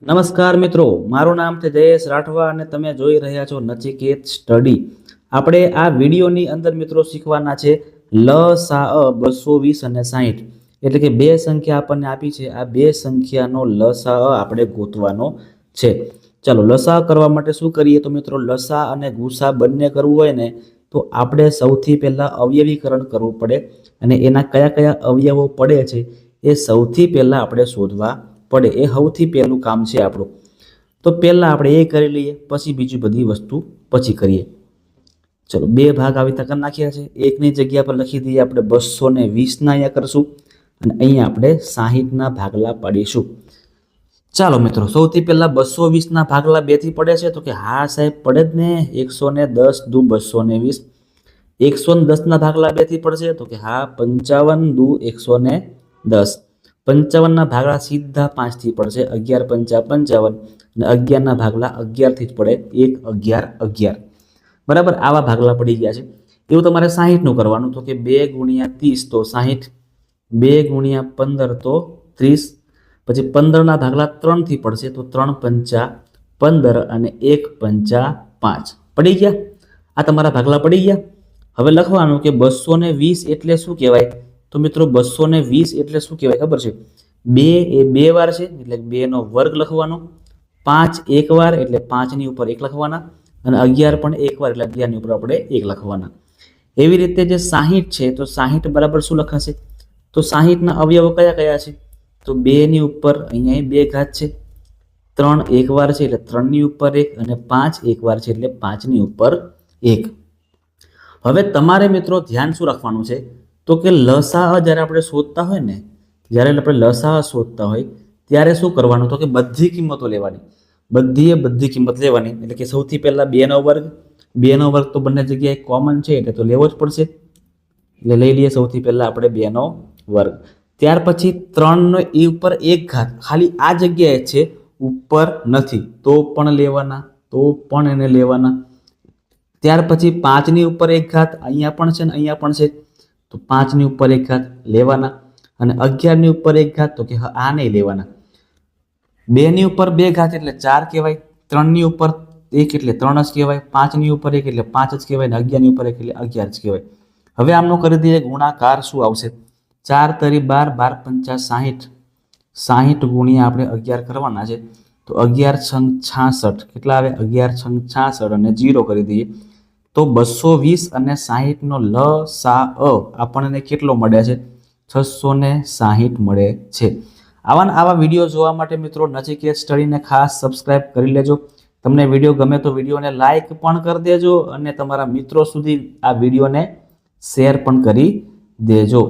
નમસ્કાર મિત્રો, મારું નામ છે જયેશ રાઠવા અને તમે જોઈ રહ્યા છો નચિકેત સ્ટડી. આપણે આ વિડીયોની અંદર મિત્રો શીખવાના છે લસા 220 અને 60. એટલે કે બે સંખ્યા આપણને આપી છે, આ બે સંખ્યાનો લસા આપણે ગોતવાનો છે. ચાલો લસા કરવા માટે શું કરીએ તો મિત્રો, લસા અને ગુસા બંને કરવું હોય ને તો આપણે સૌથી પહેલાં અવયવીકરણ કરવું પડે અને એના કયા કયા અવયવો પડે છે એ સૌથી પહેલાં આપણે શોધવા પડે. એ સૌથી પહેલું કામ છે આપણું. તો પહેલાં આપણે એ કરી લઈએ, પછી બીજી બધી વસ્તુ પછી કરીએ. ચલો બે ભાગ આવી રીતે કરી નાખ્યા છે. એકની જગ્યા પર લખી દઈએ આપણે 220 અહીંયા કરશું અને અહીંયા આપણે 60ના ભાગલા પાડીશું. ચાલો મિત્રો, સૌથી પહેલાં 220ના ભાગલા 2 થી પડે છે તો કે હા સાહેબ પડે જ ને. 110 દુ 220. 110ના ભાગલા 2 થી પડશે તો કે હા 55 દુ 110. 55ના ભાગલા સીધા 5 થી પડશે. 11 પંચા 55 અને 11ના ભાગલા 11 થી જ પડે. 1 11 11. બરાબર, આવા ભાગલા પડી ગયા છે. એવું તમારે 60નું કરવાનું તો કે 2 ગુણ્યા 30 તો 60, 2 ગુણ્યા 15 તો 30. પછી 15ના ભાગલા 3 થી પડશે તો 3 પંચા 15 અને 1 પંચા 5 પડી ગયા. આ તમારા ભાગલા પડી ગયા. હવે લખવાનું કે 220 એટલે શું કહેવાય તો મિત્રો 220 એટલે શું કહેવાય ખબર છે? 2 એ 2 વાર છે એટલે 2 નો વર્ગ લખવાનો, 5 એક વાર એટલે 5 ની ઉપર 1 લખવાના અને 11 પણ એક વાર એટલે 11 ની ઉપર આપણે 1 લખવાના. એવી રીતે જે 60 છે તો 60 બરાબર શું લખાશે તો 60ના અવયવો કયા કયા છે તો 2 ની ઉપર અહીંયા 2 ઘાત છે, 3 એક વાર છે એટલે 3 ની ઉપર 1 અને 5 એક વાર છે એટલે 5 ની ઉપર 1. હવે તમારે મિત્રો ધ્યાન શું રાખવાનું છે તો કે લસા જ્યારે આપણે શોધતા હોય ને, જ્યારે આપણે લસા શોધતા હોય ત્યારે શું કરવાનું તો કે બધી કિંમતો લેવાની, બધી કિંમત લેવાની. એટલે કે સૌથી પહેલાં 2નો વર્ગ, 2નો વર્ગ તો બંને જગ્યાએ કોમન છે એટલે તો લેવો જ પડશે. એટલે લઈ લઈએ સૌથી પહેલાં આપણે 2નો વર્ગ. ત્યાર પછી 3નો એ ઉપર 1 ઘાત, ખાલી આ જગ્યાએ છે ઉપર નથી તો પણ લેવાના, તો પણ એને લેવાના. ત્યાર પછી 5ની ઉપર 1 ઘાત, અહીંયા પણ છે ને અહીંયા પણ છે તો 5ની ઉપર 1 ઘાત લેવાના અને 11ની ઉપર 1 ઘાત તો કે આ નહીં લેવાના. 2ની ઉપર 2 ઘાત એટલે 4 કહેવાય, 3ની ઉપર 1 એટલે 3 જ કહેવાય, 5ની ઉપર 1 એટલે 5 જ કહેવાય અને 11ની ઉપર 1 એટલે 11 જ કહેવાય. હવે આમનો કરી દઈએ ગુણાકાર. શું આવશે 4 તરી 12, 12 પંચા 60, 60 ગુણ્યા આપણે 11 કરવાના છે તો 11 છંગ 66 કેટલા આવે 11 છંગ 66 અને 0 કરી દઈએ તો 220 અને 60નો લસા આપણને કેટલો મળે છે 660 મળે છે. આવા વિડીયો જોવા માટે મિત્રો નચિકેત સ્ટડીને ખાસ સબસ્ક્રાઇબ કરી લેજો. તમને વિડીયો ગમે તો વિડીયોને લાઇક પણ કરી દેજો અને તમારા મિત્રો સુધી આ વિડીયોને શેર પણ કરી દેજો.